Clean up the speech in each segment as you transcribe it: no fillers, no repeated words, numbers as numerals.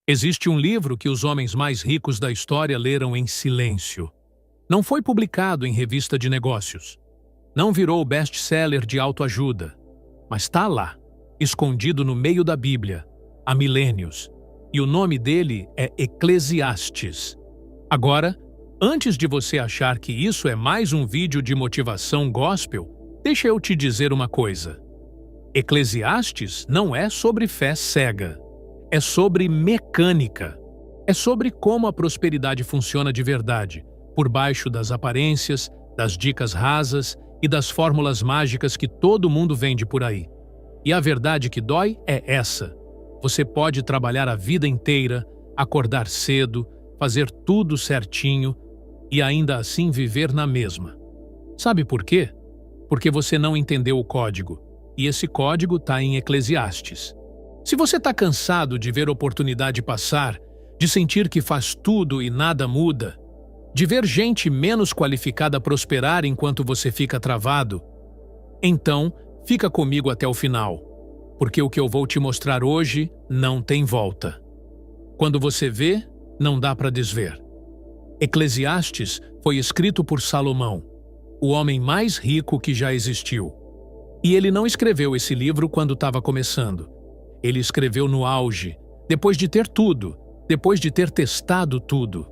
Existe um livro que os homens mais ricos da história leram em silêncio. Não foi publicado em revista de negócios. Não virou best-seller de autoajuda. Mas está lá, escondido no meio da Bíblia, há milênios. E o nome dele é Eclesiastes. Agora, antes de você achar que isso é mais um vídeo de motivação gospel, deixa eu te dizer uma coisa. Eclesiastes não é sobre fé cega. É sobre mecânica. É sobre como a prosperidade funciona de verdade, por baixo das aparências, das dicas rasas e das fórmulas mágicas que todo mundo vende por aí. E a verdade que dói é essa. Você pode trabalhar a vida inteira, acordar cedo, fazer tudo certinho e ainda assim viver na mesma. Sabe por quê? Porque você não entendeu o código. E esse código está em Eclesiastes. Se você está cansado de ver oportunidade passar, de sentir que faz tudo e nada muda, de ver gente menos qualificada prosperar enquanto você fica travado, então fica comigo até o final, porque o que eu vou te mostrar hoje não tem volta. Quando você vê, não dá para desver. Eclesiastes foi escrito por Salomão, o homem mais rico que já existiu. E ele não escreveu esse livro quando estava começando. Ele escreveu no auge, depois de ter tudo, depois de ter testado tudo.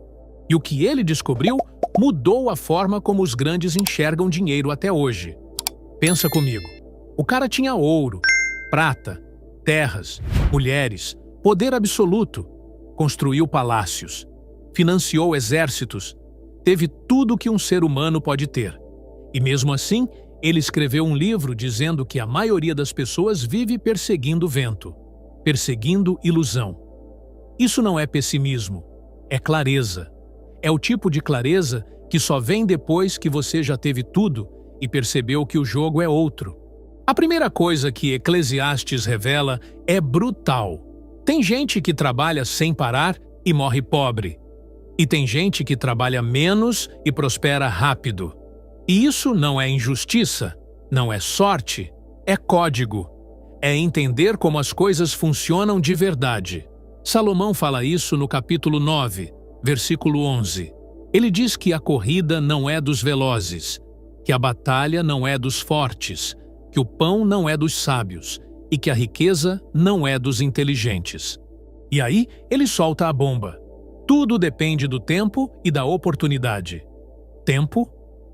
E o que ele descobriu mudou a forma como os grandes enxergam dinheiro até hoje. Pensa comigo. O cara tinha ouro, prata, terras, mulheres, poder absoluto. Construiu palácios, financiou exércitos, teve tudo que um ser humano pode ter. E mesmo assim, ele escreveu um livro dizendo que a maioria das pessoas vive perseguindo vento, perseguindo ilusão. Isso não é pessimismo, é clareza. É o tipo de clareza que só vem depois que você já teve tudo e percebeu que o jogo é outro. A primeira coisa que Eclesiastes revela é brutal. Tem gente que trabalha sem parar e morre pobre. E tem gente que trabalha menos e prospera rápido. E isso não é injustiça, não é sorte, é código. É entender como as coisas funcionam de verdade. Salomão fala isso no capítulo 9, versículo 11. Ele diz que a corrida não é dos velozes, que a batalha não é dos fortes, que o pão não é dos sábios e que a riqueza não é dos inteligentes. E aí ele solta a bomba. Tudo depende do tempo e da oportunidade. Tempo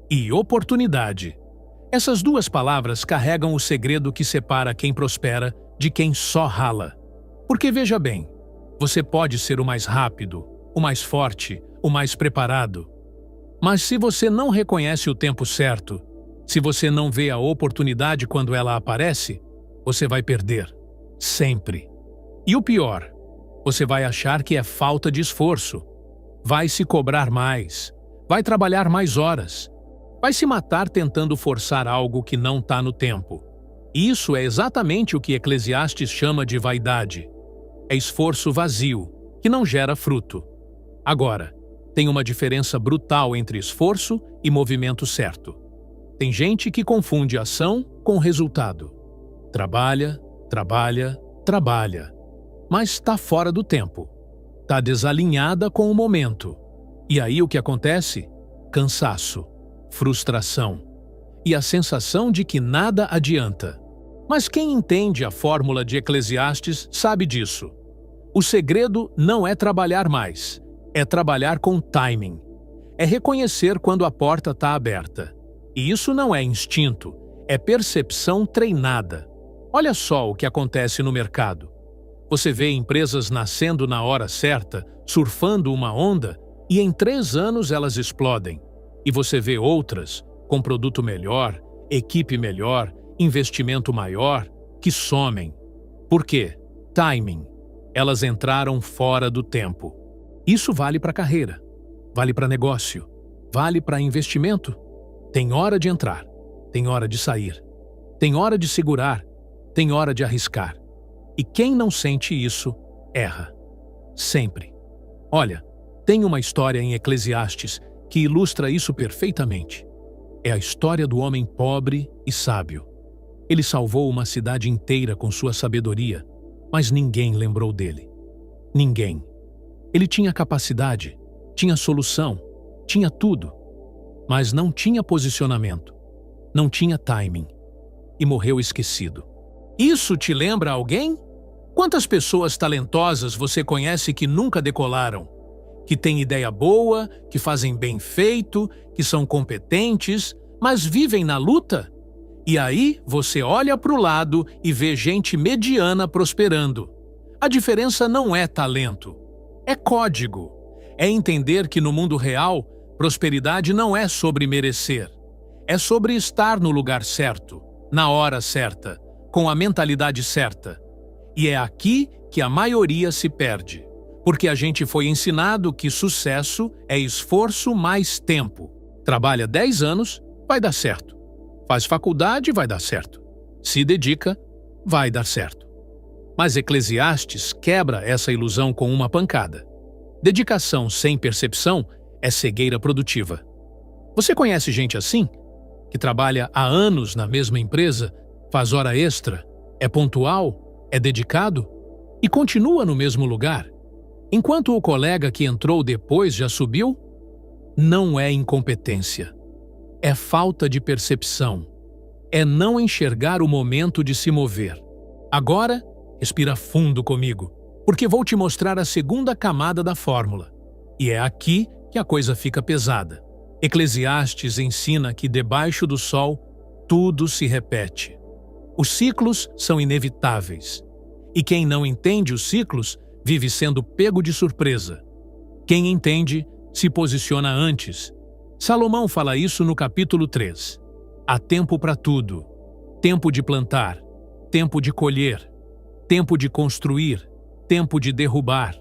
e oportunidade. Essas duas palavras carregam o segredo que separa quem prospera de quem só rala. Porque veja bem, você pode ser o mais rápido, o mais forte, o mais preparado. Mas se você não reconhece o tempo certo, se você não vê a oportunidade quando ela aparece, você vai perder. Sempre. E o pior, você vai achar que é falta de esforço. Vai se cobrar mais. Vai trabalhar mais horas. Vai se matar tentando forçar algo que não está no tempo. Isso é exatamente o que Eclesiastes chama de vaidade. É esforço vazio, que não gera fruto. Agora, tem uma diferença brutal entre esforço e movimento certo. Tem gente que confunde ação com resultado. Trabalha, trabalha, trabalha. Mas está fora do tempo. Está desalinhada com o momento. E aí o que acontece? Cansaço, frustração e a sensação de que nada adianta. Mas quem entende a fórmula de Eclesiastes sabe disso. O segredo não é trabalhar mais, é trabalhar com timing. É reconhecer quando a porta está aberta. E isso não é instinto, é percepção treinada. Olha só o que acontece no mercado. Você vê empresas nascendo na hora certa, surfando uma onda, e em 3 anos elas explodem. E você vê outras, com produto melhor, equipe melhor, investimento maior, que somem. Por quê? Timing. Elas entraram fora do tempo. Isso vale para carreira, vale para negócio, vale para investimento. Tem hora de entrar, tem hora de sair, tem hora de segurar, tem hora de arriscar. E quem não sente isso, erra. Sempre. Olha, tem uma história em Eclesiastes que ilustra isso perfeitamente. É a história do homem pobre e sábio. Ele salvou uma cidade inteira com sua sabedoria, mas ninguém lembrou dele. Ninguém. Ele tinha capacidade, tinha solução, tinha tudo, mas não tinha posicionamento, não tinha timing e morreu esquecido. Isso te lembra alguém? Quantas pessoas talentosas você conhece que nunca decolaram? Que têm ideia boa, que fazem bem feito, que são competentes, mas vivem na luta? E aí você olha para o lado e vê gente mediana prosperando. A diferença não é talento, é código. É entender que no mundo real, prosperidade não é sobre merecer. É sobre estar no lugar certo, na hora certa, com a mentalidade certa. E é aqui que a maioria se perde, porque a gente foi ensinado que sucesso é esforço mais tempo. Trabalha 10 anos, vai dar certo. Faz faculdade, vai dar certo. Se dedica, vai dar certo. Mas Eclesiastes quebra essa ilusão com uma pancada. Dedicação sem percepção é cegueira produtiva. Você conhece gente assim? Que trabalha há anos na mesma empresa, faz hora extra, é pontual, é dedicado e continua no mesmo lugar, enquanto o colega que entrou depois já subiu? Não é incompetência. É falta de percepção. É não enxergar o momento de se mover. Agora, respira fundo comigo, porque vou te mostrar a segunda camada da fórmula. E é aqui que a coisa fica pesada. Eclesiastes ensina que debaixo do sol tudo se repete. Os ciclos são inevitáveis. E quem não entende os ciclos vive sendo pego de surpresa. Quem entende se posiciona antes. Salomão fala isso no capítulo 3. Há tempo para tudo. Tempo de plantar, tempo de colher, tempo de construir, tempo de derrubar,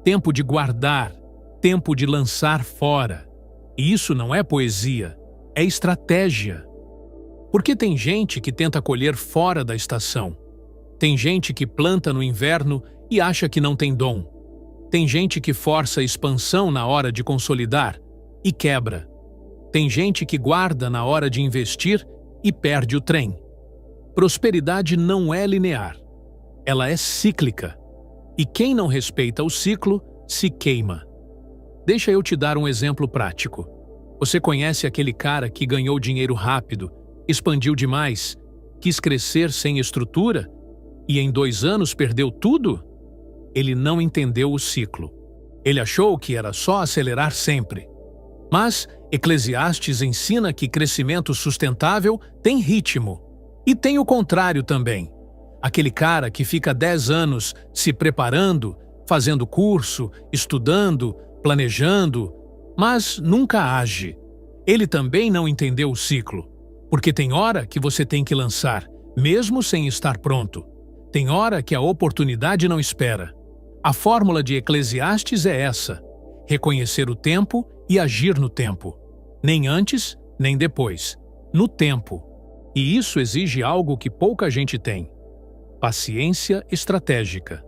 tempo de guardar, tempo de lançar fora. E isso não é poesia, é estratégia. Porque tem gente que tenta colher fora da estação. Tem gente que planta no inverno e acha que não tem dom. Tem gente que força a expansão na hora de consolidar e quebra. Tem gente que guarda na hora de investir e perde o trem. Prosperidade não é linear. Ela é cíclica. E quem não respeita o ciclo, se queima. Deixa eu te dar um exemplo prático. Você conhece aquele cara que ganhou dinheiro rápido, expandiu demais, quis crescer sem estrutura e em 2 anos perdeu tudo? Ele não entendeu o ciclo. Ele achou que era só acelerar sempre. Mas Eclesiastes ensina que crescimento sustentável tem ritmo. E tem o contrário também. Aquele cara que fica 10 anos se preparando, fazendo curso, estudando, planejando, mas nunca age. Ele também não entendeu o ciclo. Porque tem hora que você tem que lançar, mesmo sem estar pronto. Tem hora que a oportunidade não espera. A fórmula de Eclesiastes é essa: reconhecer o tempo e agir no tempo. Nem antes, nem depois. No tempo. E isso exige algo que pouca gente tem: paciência estratégica.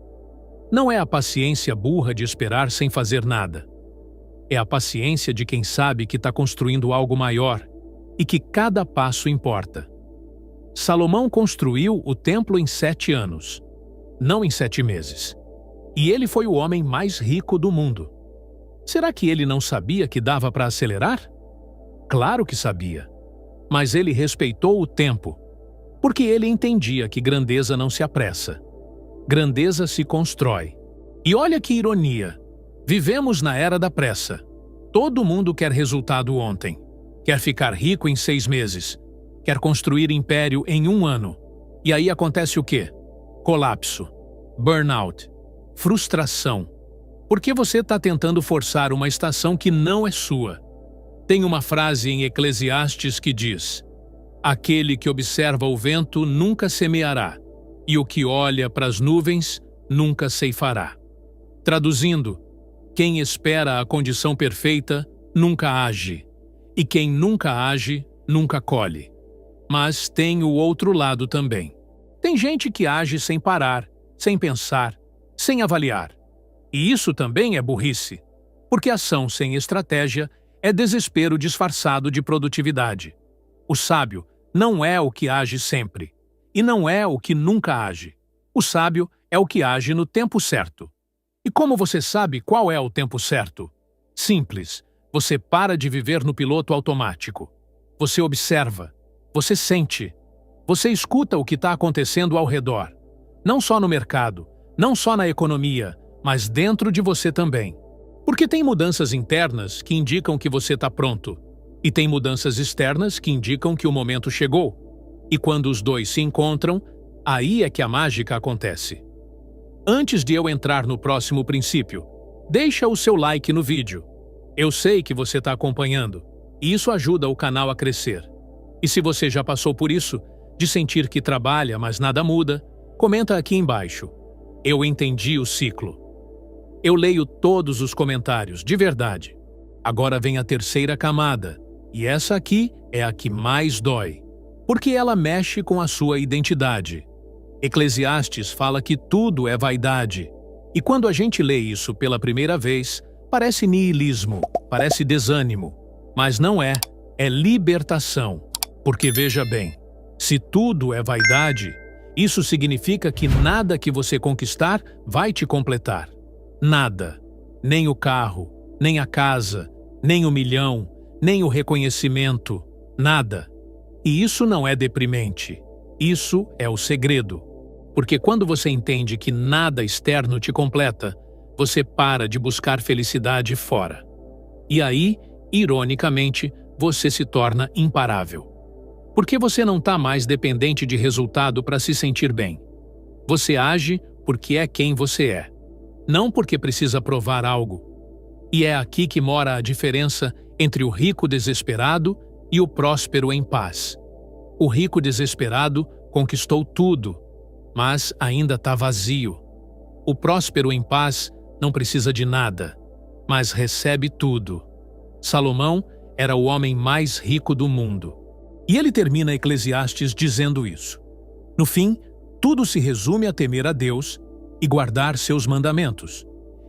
Não é a paciência burra de esperar sem fazer nada. É a paciência de quem sabe que está construindo algo maior e que cada passo importa. Salomão construiu o templo em 7 anos, não em 7 meses. E ele foi o homem mais rico do mundo. Será que ele não sabia que dava para acelerar? Claro que sabia. Mas ele respeitou o tempo, porque ele entendia que grandeza não se apressa. Grandeza se constrói. E olha que ironia. Vivemos na era da pressa. Todo mundo quer resultado ontem. Quer ficar rico em 6 meses. Quer construir império em 1 ano. E aí acontece o quê? Colapso, burnout, frustração. Porque você está tentando forçar uma estação que não é sua. Tem uma frase em Eclesiastes que diz: aquele que observa o vento nunca semeará, e o que olha para as nuvens nunca ceifará. Traduzindo, quem espera a condição perfeita nunca age, e quem nunca age nunca colhe. Mas tem o outro lado também. Tem gente que age sem parar, sem pensar, sem avaliar. E isso também é burrice, porque ação sem estratégia é desespero disfarçado de produtividade. O sábio não é o que age sempre, e não é o que nunca age. O sábio é o que age no tempo certo. E como você sabe qual é o tempo certo? Simples. Você para de viver no piloto automático. Você observa. Você sente. Você escuta o que está acontecendo ao redor. Não só no mercado, não só na economia, mas dentro de você também. Porque tem mudanças internas que indicam que você está pronto. E tem mudanças externas que indicam que o momento chegou. E quando os dois se encontram, aí é que a mágica acontece. Antes de eu entrar no próximo princípio, deixa o seu like no vídeo. Eu sei que você está acompanhando, e isso ajuda o canal a crescer. E se você já passou por isso, de sentir que trabalha, mas nada muda, comenta aqui embaixo. Eu entendi o ciclo. Eu leio todos os comentários, de verdade. Agora vem a terceira camada, e essa aqui é a que mais dói, porque ela mexe com a sua identidade. Eclesiastes fala que tudo é vaidade, e quando a gente lê isso pela primeira vez, parece niilismo, parece desânimo, mas não é, é libertação. Porque veja bem, se tudo é vaidade, isso significa que nada que você conquistar vai te completar. Nada. Nem o carro, nem a casa, nem o milhão, nem o reconhecimento, nada. E isso não é deprimente. Isso é o segredo. Porque quando você entende que nada externo te completa, você para de buscar felicidade fora. E aí, ironicamente, você se torna imparável. Porque você não está mais dependente de resultado para se sentir bem. Você age porque é quem você é, não porque precisa provar algo. E é aqui que mora a diferença entre o rico desesperado e o próspero em paz. O rico desesperado conquistou tudo, mas ainda está vazio. O próspero em paz não precisa de nada, mas recebe tudo. Salomão era o homem mais rico do mundo. E ele termina Eclesiastes dizendo isso. No fim, tudo se resume a temer a Deus e guardar seus mandamentos.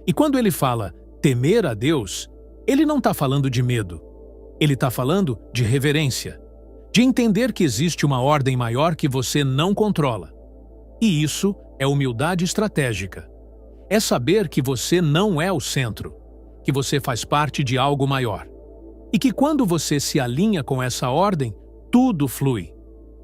E quando ele fala temer a Deus, ele não está falando de medo. Ele está falando de reverência, de entender que existe uma ordem maior que você não controla. E isso é humildade estratégica. É saber que você não é o centro, que você faz parte de algo maior. E que quando você se alinha com essa ordem, tudo flui.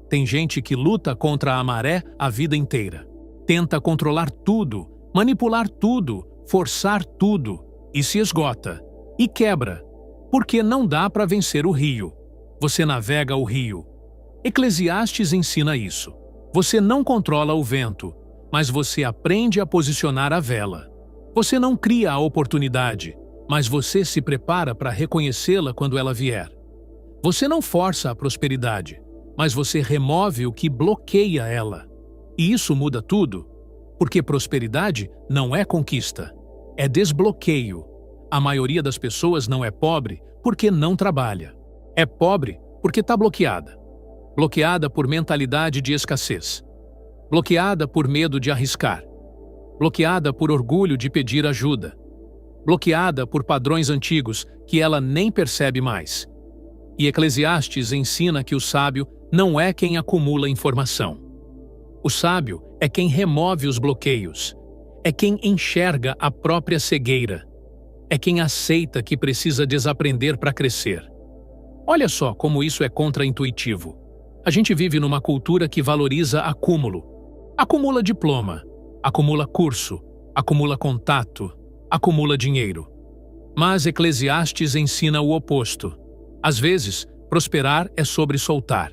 Tem gente que luta contra a maré a vida inteira. Tenta controlar tudo, manipular tudo, forçar tudo, e se esgota. E quebra, porque não dá para vencer o rio. Você navega o rio. Eclesiastes ensina isso. Você não controla o vento, mas você aprende a posicionar a vela. Você não cria a oportunidade, mas você se prepara para reconhecê-la quando ela vier. Você não força a prosperidade, mas você remove o que bloqueia ela. E isso muda tudo, porque prosperidade não é conquista, é desbloqueio. A maioria das pessoas não é pobre porque não trabalha. É pobre porque está bloqueada. Bloqueada por mentalidade de escassez. Bloqueada por medo de arriscar. Bloqueada por orgulho de pedir ajuda. Bloqueada por padrões antigos que ela nem percebe mais. E Eclesiastes ensina que o sábio não é quem acumula informação. O sábio é quem remove os bloqueios. É quem enxerga a própria cegueira. É quem aceita que precisa desaprender para crescer. Olha só como isso é contraintuitivo. A gente vive numa cultura que valoriza acúmulo. Acumula diploma, acumula curso, acumula contato, acumula dinheiro. Mas Eclesiastes ensina o oposto. Às vezes, prosperar é sobre soltar.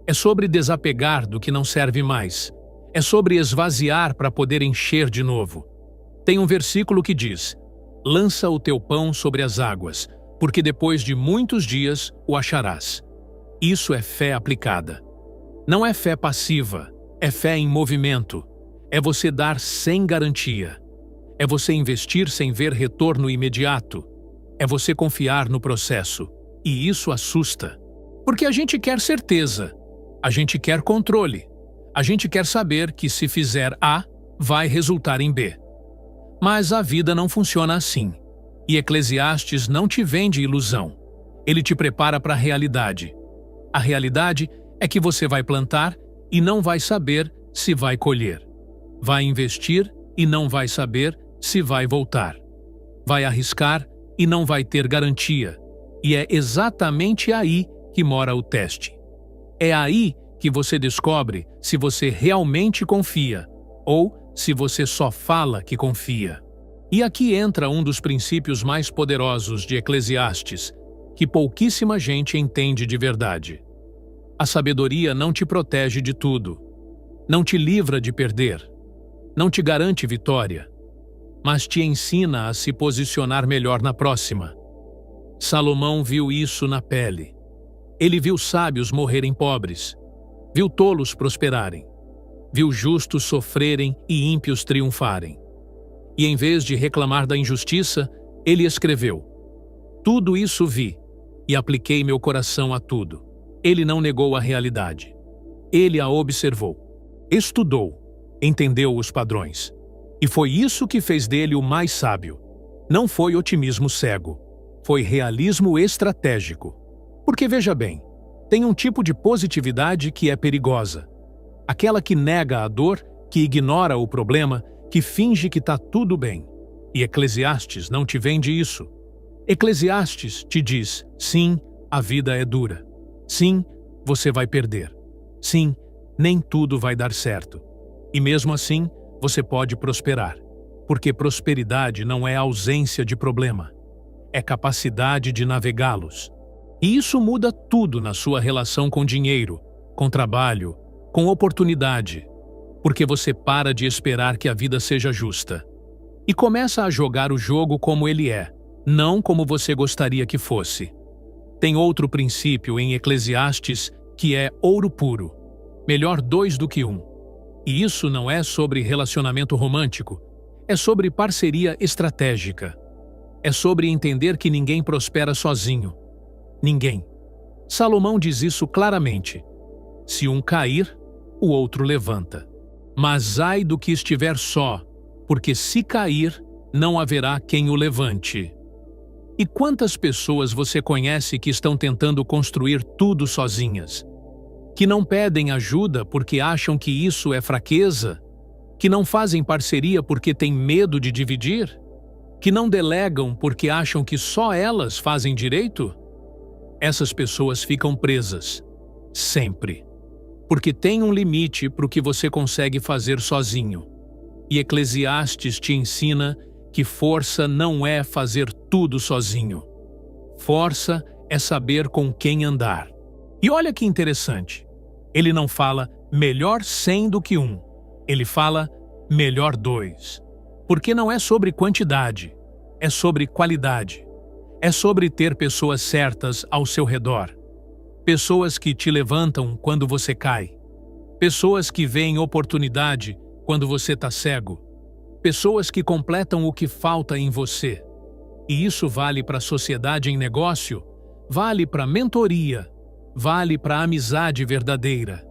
É sobre desapegar do que não serve mais. É sobre esvaziar para poder encher de novo. Tem um versículo que diz: lança o teu pão sobre as águas, porque depois de muitos dias o acharás. Isso é fé aplicada. Não é fé passiva, é fé em movimento. É você dar sem garantia. É você investir sem ver retorno imediato. É você confiar no processo. E isso assusta. Porque a gente quer certeza. A gente quer controle. A gente quer saber que se fizer A, vai resultar em B. Mas a vida não funciona assim. E Eclesiastes não te vende ilusão. Ele te prepara para a realidade. A realidade é que você vai plantar e não vai saber se vai colher. Vai investir e não vai saber se vai voltar. Vai arriscar e não vai ter garantia. E é exatamente aí que mora o teste. É aí que você descobre se você realmente confia ou se você só fala que confia. E aqui entra um dos princípios mais poderosos de Eclesiastes, que pouquíssima gente entende de verdade. A sabedoria não te protege de tudo, não te livra de perder, não te garante vitória, mas te ensina a se posicionar melhor na próxima. Salomão viu isso na pele. Ele viu sábios morrerem pobres, viu tolos prosperarem, viu justos sofrerem e ímpios triunfarem. E em vez de reclamar da injustiça, ele escreveu: tudo isso vi e apliquei meu coração a tudo. Ele não negou a realidade. Ele a observou, estudou, entendeu os padrões. E foi isso que fez dele o mais sábio. Não foi otimismo cego, foi realismo estratégico. Porque veja bem, tem um tipo de positividade que é perigosa. Aquela que nega a dor, que ignora o problema, que finge que está tudo bem. E Eclesiastes não te vende isso. Eclesiastes te diz: sim, a vida é dura. Sim, você vai perder. Sim, nem tudo vai dar certo. E mesmo assim, você pode prosperar. Porque prosperidade não é ausência de problema. É capacidade de navegá-los. E isso muda tudo na sua relação com dinheiro, com trabalho, com oportunidade. Porque você para de esperar que a vida seja justa. E começa a jogar o jogo como ele é, não como você gostaria que fosse. Tem outro princípio em Eclesiastes que é ouro puro. Melhor dois do que um. E isso não é sobre relacionamento romântico, é sobre parceria estratégica. É sobre entender que ninguém prospera sozinho. Ninguém. Salomão diz isso claramente. Se um cair, o outro levanta. Mas ai do que estiver só, porque se cair, não haverá quem o levante. E quantas pessoas você conhece que estão tentando construir tudo sozinhas? Que não pedem ajuda porque acham que isso é fraqueza? Que não fazem parceria porque têm medo de dividir? Que não delegam porque acham que só elas fazem direito? Essas pessoas ficam presas. Sempre. Porque tem um limite para o que você consegue fazer sozinho. E Eclesiastes te ensina que força não é fazer tudo sozinho. Força é saber com quem andar. E olha que interessante. Ele não fala melhor 100 do que um. Ele fala melhor 2. Porque não é sobre quantidade, é sobre qualidade. É sobre ter pessoas certas ao seu redor. Pessoas que te levantam quando você cai. Pessoas que veem oportunidade quando você está cego. Pessoas que completam o que falta em você. E isso vale para a sociedade em negócio, vale para a mentoria, vale para a amizade verdadeira.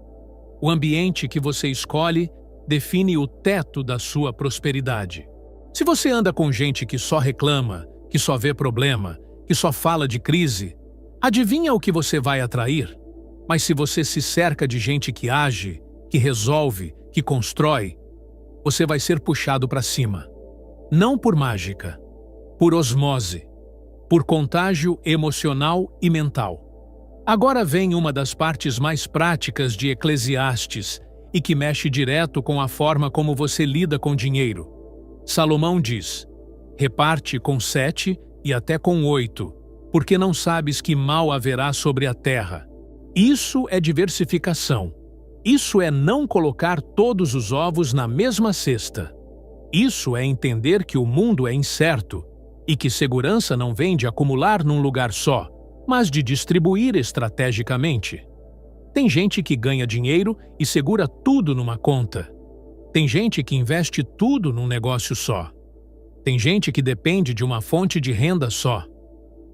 O ambiente que você escolhe define o teto da sua prosperidade. Se você anda com gente que só reclama, que só vê problema, que só fala de crise, adivinha o que você vai atrair? Mas se você se cerca de gente que age, que resolve, que constrói, você vai ser puxado para cima. Não por mágica, por osmose, por contágio emocional e mental. Agora vem uma das partes mais práticas de Eclesiastes e que mexe direto com a forma como você lida com dinheiro. Salomão diz: reparte com 7 e até com 8, porque não sabes que mal haverá sobre a terra. Isso é diversificação. Isso é não colocar todos os ovos na mesma cesta. Isso é entender que o mundo é incerto e que segurança não vem de acumular num lugar só, mas de distribuir estrategicamente. Tem gente que ganha dinheiro e segura tudo numa conta. Tem gente que investe tudo num negócio só. Tem gente que depende de uma fonte de renda só.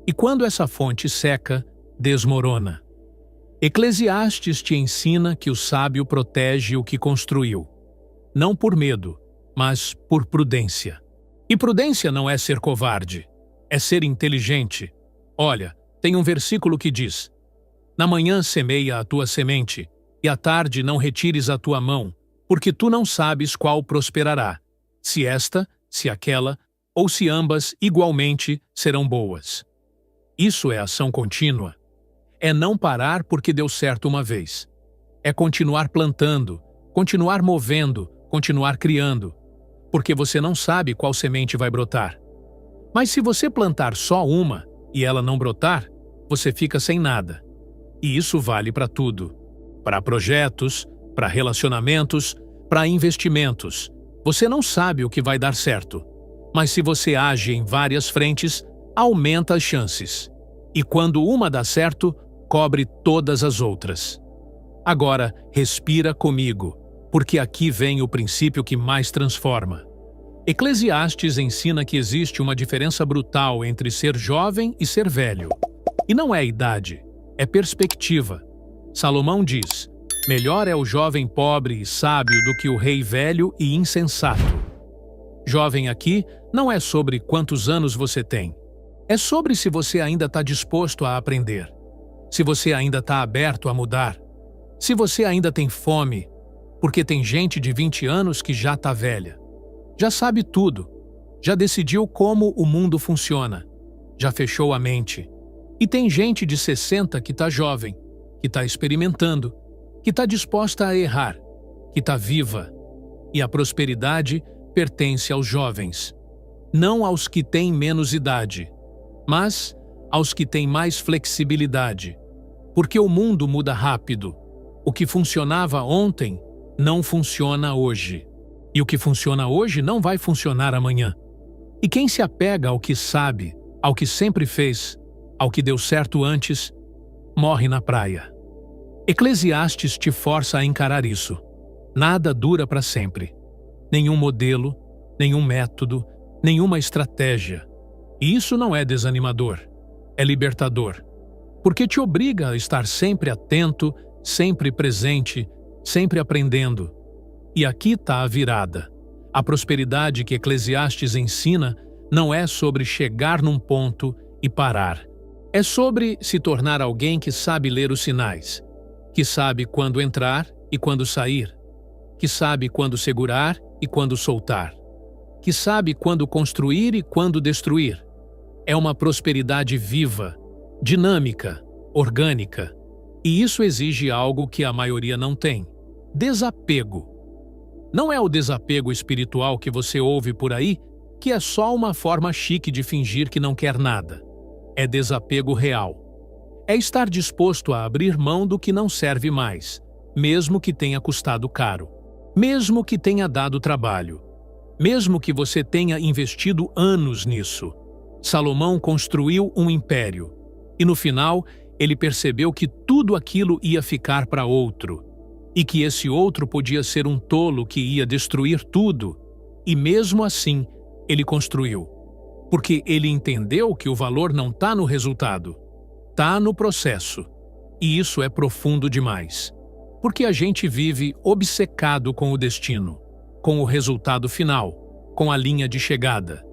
E quando essa fonte seca, desmorona. Eclesiastes te ensina que o sábio protege o que construiu. Não por medo, mas por prudência. E prudência não é ser covarde, é ser inteligente. Olha, tem um versículo que diz: na manhã semeia a tua semente, e à tarde não retires a tua mão, porque tu não sabes qual prosperará, se esta, se aquela ou se ambas igualmente serão boas. Isso é ação contínua. É não parar porque deu certo uma vez. É continuar plantando, continuar movendo, continuar criando, porque você não sabe qual semente vai brotar. Mas se você plantar só uma e ela não brotar, você fica sem nada. E isso vale para tudo. Para projetos, para relacionamentos, para investimentos. Você não sabe o que vai dar certo. Mas se você age em várias frentes, aumenta as chances. E quando uma dá certo, cobre todas as outras. Agora, respira comigo, porque aqui vem o princípio que mais transforma. Eclesiastes ensina que existe uma diferença brutal entre ser jovem e ser velho. E não é idade, é perspectiva. Salomão diz: melhor é o jovem pobre e sábio do que o rei velho e insensato. Jovem aqui não é sobre quantos anos você tem. É sobre se você ainda está disposto a aprender. Se você ainda está aberto a mudar. Se você ainda tem fome, porque tem gente de 20 anos que já está velha. Já sabe tudo. Já decidiu como o mundo funciona. Já fechou a mente. E tem gente de 60 que está jovem, que está experimentando, que está disposta a errar, que está viva. E a prosperidade pertence aos jovens. Não aos que têm menos idade, mas aos que têm mais flexibilidade. Porque o mundo muda rápido. O que funcionava ontem não funciona hoje. E o que funciona hoje não vai funcionar amanhã. E quem se apega ao que sabe, ao que sempre fez, ao que deu certo antes, morre na praia. Eclesiastes te força a encarar isso. Nada dura para sempre. Nenhum modelo, nenhum método, nenhuma estratégia. E isso não é desanimador, é libertador. Porque te obriga a estar sempre atento, sempre presente, sempre aprendendo. E aqui está a virada. A prosperidade que Eclesiastes ensina não é sobre chegar num ponto e parar. É sobre se tornar alguém que sabe ler os sinais, que sabe quando entrar e quando sair, que sabe quando segurar e quando soltar, que sabe quando construir e quando destruir. É uma prosperidade viva, dinâmica, orgânica. E isso exige algo que a maioria não tem: desapego. Não é o desapego espiritual que você ouve por aí, que é só uma forma chique de fingir que não quer nada. É desapego real. É estar disposto a abrir mão do que não serve mais, mesmo que tenha custado caro, mesmo que tenha dado trabalho, mesmo que você tenha investido anos nisso. Salomão construiu um império, e no final ele percebeu que tudo aquilo ia ficar para outro, e que esse outro podia ser um tolo que ia destruir tudo, e mesmo assim ele construiu. Porque ele entendeu que o valor não está no resultado, está no processo. E isso é profundo demais. Porque a gente vive obcecado com o destino, com o resultado final, com a linha de chegada.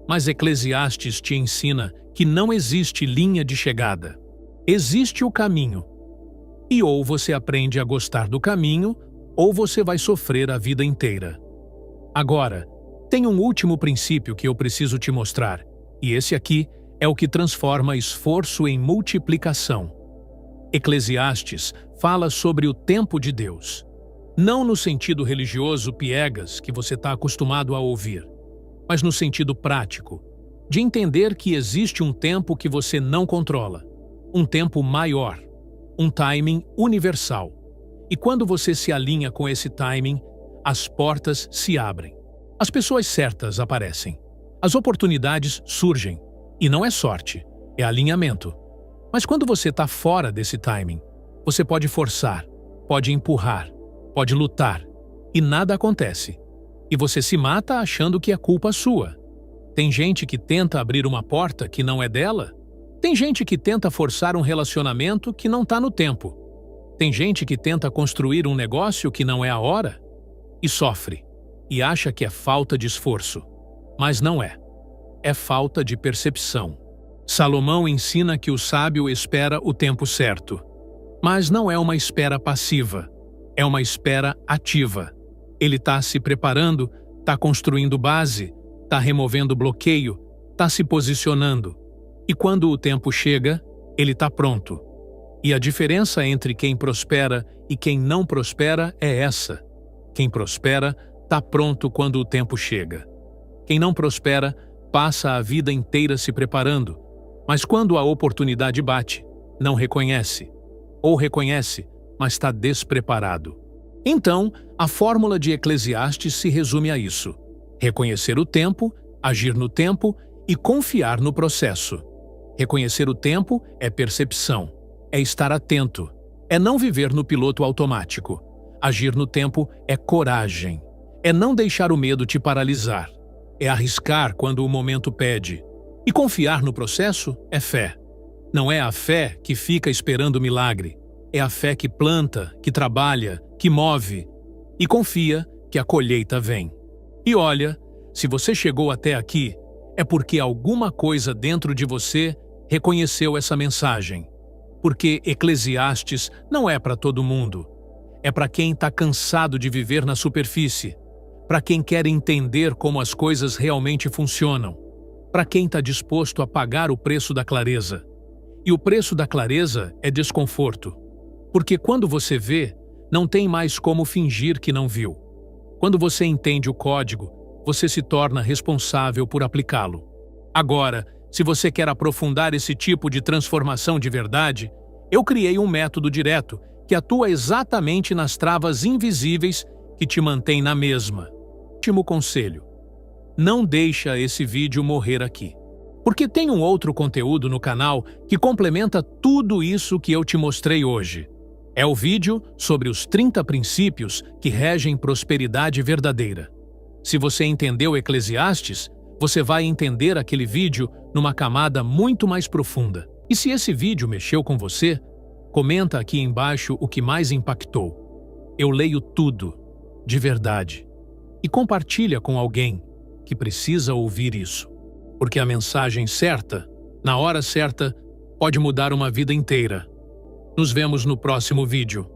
Mas Eclesiastes te ensina que não existe linha de chegada. Existe o caminho. E ou você aprende a gostar do caminho, ou você vai sofrer a vida inteira. Agora, tem um último princípio que eu preciso te mostrar, e esse aqui é o que transforma esforço em multiplicação. Eclesiastes fala sobre o tempo de Deus. Não no sentido religioso piegas que você está acostumado a ouvir, mas no sentido prático, de entender que existe um tempo que você não controla, um tempo maior, um timing universal. E quando você se alinha com esse timing, as portas se abrem. As pessoas certas aparecem. As oportunidades surgem. E não é sorte, é alinhamento. Mas quando você está fora desse timing, você pode forçar, pode empurrar, pode lutar, e nada acontece. E você se mata achando que é culpa sua. Tem gente que tenta abrir uma porta que não é dela. Tem gente que tenta forçar um relacionamento que não está no tempo. Tem gente que tenta construir um negócio que não é a hora e sofre, e acha que é falta de esforço. Mas não é. É falta de percepção. Salomão ensina que o sábio espera o tempo certo. Mas não é uma espera passiva. É uma espera ativa. Ele está se preparando, está construindo base, está removendo bloqueio, está se posicionando. E quando o tempo chega, ele está pronto. E a diferença entre quem prospera e quem não prospera é essa. Quem prospera está pronto quando o tempo chega. Quem não prospera passa a vida inteira se preparando, mas quando a oportunidade bate, não reconhece. Ou reconhece, mas está despreparado. Então, a fórmula de Eclesiastes se resume a isso: reconhecer o tempo, agir no tempo e confiar no processo. Reconhecer o tempo é percepção, é estar atento, é não viver no piloto automático. Agir no tempo é coragem, é não deixar o medo te paralisar, é arriscar quando o momento pede. E confiar no processo é fé. Não é a fé que fica esperando o milagre, é a fé que planta, que trabalha, que move e confia que a colheita vem. E olha, se você chegou até aqui, é porque alguma coisa dentro de você reconheceu essa mensagem. Porque Eclesiastes não é para todo mundo. É para quem está cansado de viver na superfície, para quem quer entender como as coisas realmente funcionam, para quem está disposto a pagar o preço da clareza. E o preço da clareza é desconforto. Porque quando você vê, não tem mais como fingir que não viu. Quando você entende o código, você se torna responsável por aplicá-lo. Agora, se você quer aprofundar esse tipo de transformação de verdade, eu criei um método direto que atua exatamente nas travas invisíveis que te mantêm na mesma. Último conselho: não deixa esse vídeo morrer aqui. Porque tem um outro conteúdo no canal que complementa tudo isso que eu te mostrei hoje. É o vídeo sobre os 30 princípios que regem prosperidade verdadeira. Se você entendeu Eclesiastes, você vai entender aquele vídeo numa camada muito mais profunda. E se esse vídeo mexeu com você, comenta aqui embaixo o que mais impactou. Eu leio tudo, de verdade. E compartilha com alguém que precisa ouvir isso. Porque a mensagem certa, na hora certa, pode mudar uma vida inteira. Nos vemos no próximo vídeo.